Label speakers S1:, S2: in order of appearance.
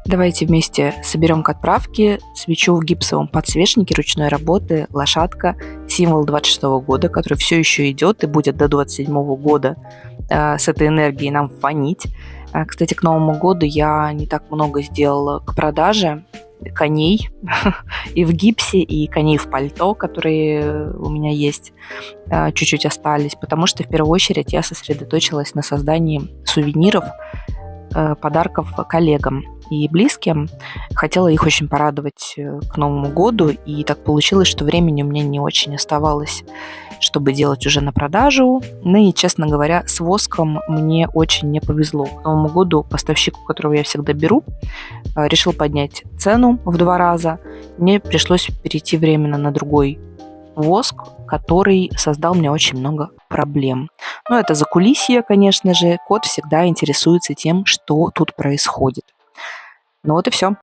S1: Давайте вместе соберем к отправке свечу в гипсовом подсвечнике ручной работы «Лошадка», символ 26 года, который все еще идет и будет до 27 года с этой энергией нам фонить. Кстати, к Новому году я не так много сделала к продаже коней и в гипсе, и коней в пальто, которые у меня есть, чуть-чуть остались, потому что в первую очередь я сосредоточилась на создании сувениров, подарков коллегам и близким. Хотела их очень порадовать к Новому году, и так получилось, что времени у меня не очень оставалось, чтобы делать уже на продажу. Ну и, честно говоря, с воском мне очень не повезло. К Новому году поставщик, у которого я всегда беру, решил поднять цену в 2 раза. Мне пришлось перейти временно на другой воск, который создал мне очень много проблем. Но это закулисье, конечно же. Кот всегда интересуется тем, что тут происходит. Ну вот и все.